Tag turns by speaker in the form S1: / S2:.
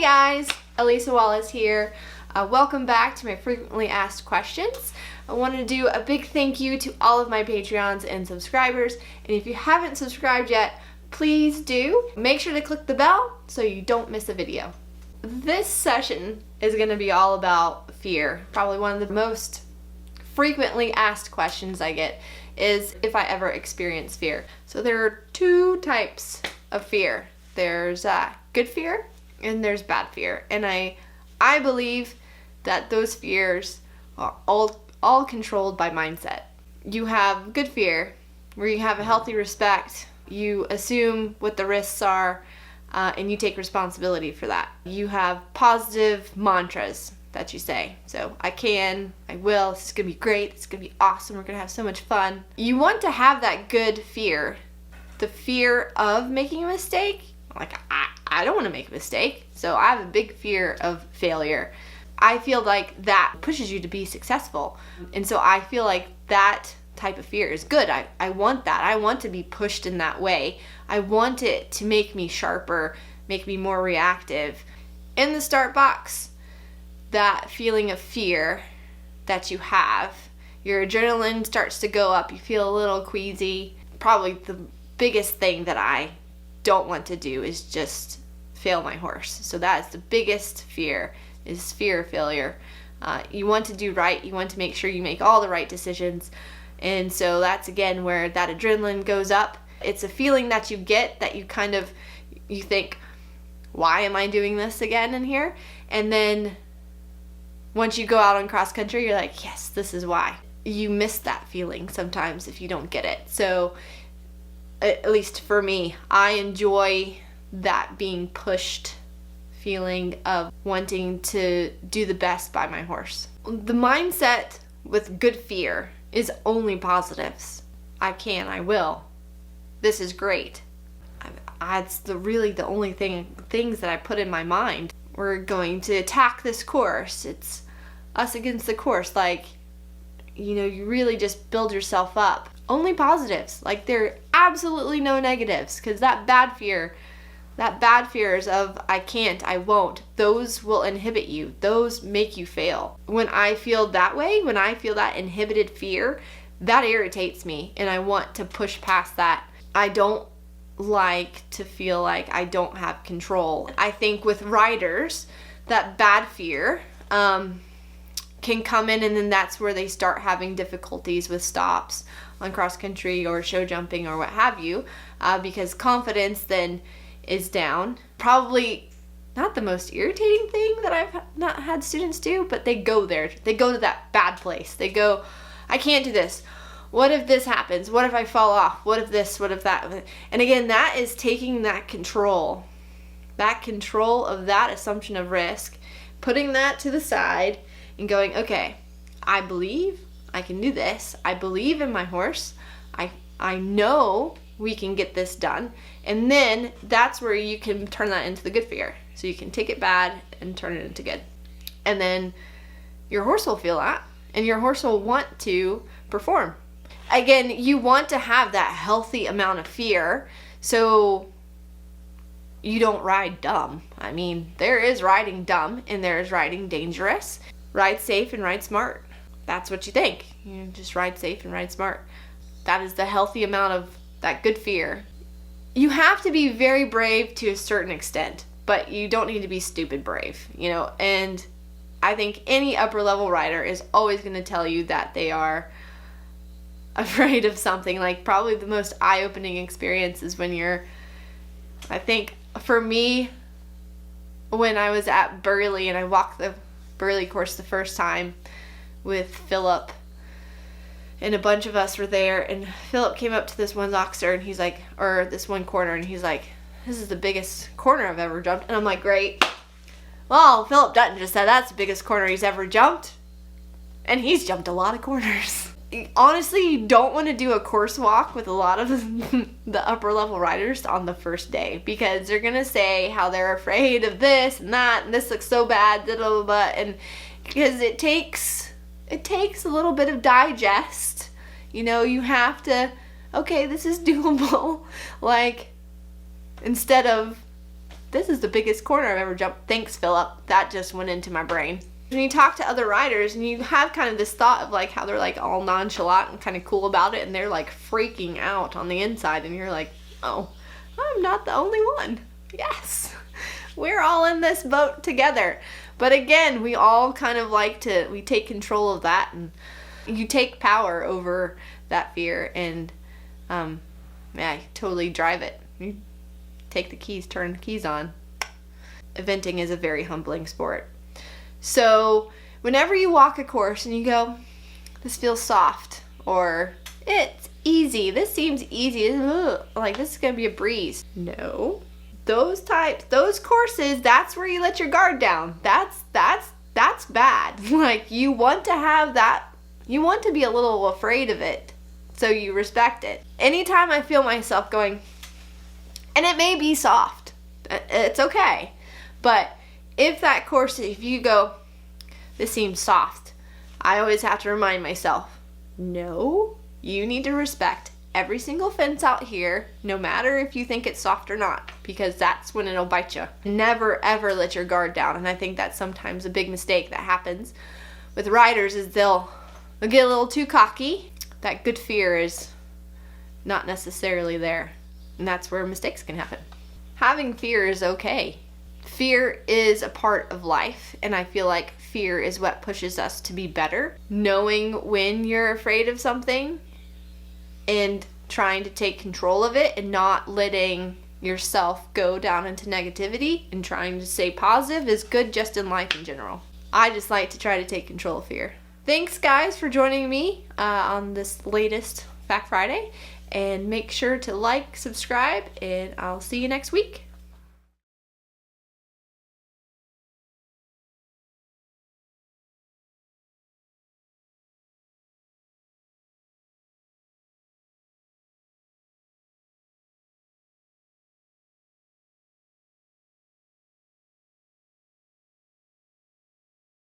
S1: Hey guys, Elisa Wallace here. Welcome back to my frequently asked questions. I wanted to do a big thank you to all of my Patreons and subscribers, and if you haven't subscribed yet, please do. Make sure to click the bell so you don't miss a video. This session is going to be all about fear. Probably one of the most frequently asked questions I get is if I ever experience fear. So there are two types of fear. There's good fear and there's bad fear. And I believe that those fears are all controlled by mindset. You have good fear where you have a healthy respect. You assume what the risks are and you take responsibility for that. You have positive mantras that you say. So I can, I will, this is gonna be great, it's gonna be awesome, we're gonna have so much fun. You want to have that good fear. The fear of making a mistake, like I don't want to make a mistake, so I have a big fear of failure. I feel like that pushes you to be successful, and so I feel like that type of fear is good. I want that. I want to be pushed in that way. I want it to make me sharper, make me more reactive. In the start box, that feeling of fear that you have, your adrenaline starts to go up, you feel a little queasy. Probably the biggest thing that I don't want to do is just fail my horse. So that is the biggest fear, is fear of failure. You want to do right, you want to make sure you make all the right decisions, and so that's again where that adrenaline goes up. It's a feeling that you get that you think, why am I doing this again in here? And then once you go out on cross country, you're like, yes, this is why. You miss that feeling sometimes if you don't get it. So at least for me, I enjoy that being pushed feeling of wanting to do the best by my horse. The mindset with good fear is only positives. I can, I will. This is great. It's really the only things that I put in my mind. We're going to attack this course. It's us against the course. Like, you really just build yourself up. Only positives. Like, there are absolutely no negatives, because that bad fears of I can't, I won't, those will inhibit you. Those make you fail. When I feel that way, when I feel that inhibited fear, that irritates me, and I want to push past that. I don't like to feel like I don't have control. I think with riders, that bad fear can come in, and then that's where they start having difficulties with stops on cross country or show jumping or what have you, because confidence then is down. Probably not the most irritating thing that I've not had students do, but they go there. They go to that bad place. They go, I can't do this. What if this happens? What if I fall off? What if this? What if that? And again, that is taking that control of that assumption of risk, putting that to the side and going, okay, I believe I can do this. I believe in my horse. I know we can get this done. And then that's where you can turn that into the good fear. So you can take it bad and turn it into good. And then your horse will feel that, and your horse will want to perform. Again, you want to have that healthy amount of fear so you don't ride dumb. I mean, there is riding dumb and there is riding dangerous. Ride safe and ride smart. That's what you think. You just ride safe and ride smart. That is the healthy amount of that good fear. You have to be very brave to a certain extent, but you don't need to be stupid brave, and I think any upper level rider is always going to tell you that they are afraid of something. Like, probably the most eye-opening experience is when I think for me, when I was at Burley and I walked the Burley course the first time with Philip, and a bunch of us were there, and Philip came up to this one oxer, and he's like, or this one corner, and he's like, this is the biggest corner I've ever jumped. And I'm like, great. Well, Philip Dutton just said that's the biggest corner he's ever jumped. And he's jumped a lot of corners. Honestly, you don't want to do a course walk with a lot of the upper level riders on the first day, because they're going to say how they're afraid of this and that, and this looks so bad, blah, blah, blah, and because it takes a little bit of digest. You have to, okay, this is doable. Like, instead of this is the biggest corner I've ever jumped. Thanks, Philip. That just went into my brain. When you talk to other riders and you have kind of this thought of like how they're like all nonchalant and kind of cool about it, and they're like freaking out on the inside, and you're like, oh, I'm not the only one. Yes, we're all in this boat together. But again, we all kind of we take control of that, and you take power over that fear, and totally drive it. You take the keys, turn the keys on. Eventing is a very humbling sport. So whenever you walk a course and you go, this feels soft, or it's easy, this seems easy, like this is gonna be a breeze. No, those courses, that's where you let your guard down. That's bad. Like, you want to have that, you want to be a little afraid of it, so you respect it. Anytime I feel myself going, and it may be soft, it's okay, but if you go, this seems soft, I always have to remind myself, no, you need to respect every single fence out here, no matter if you think it's soft or not, because that's when it'll bite you. Never ever let your guard down. And I think that's sometimes a big mistake that happens with riders, is they'll get a little too cocky. That good fear is not necessarily there, and that's where mistakes can happen. Having fear is okay. Fear is a part of life, and I feel like fear is what pushes us to be better. Knowing when you're afraid of something and trying to take control of it, and not letting yourself go down into negativity and trying to stay positive, is good just in life in general. I just like to try to take control of fear. Thanks, guys, for joining me on this latest Fact Friday, and make sure to like, subscribe, and I'll see you next week.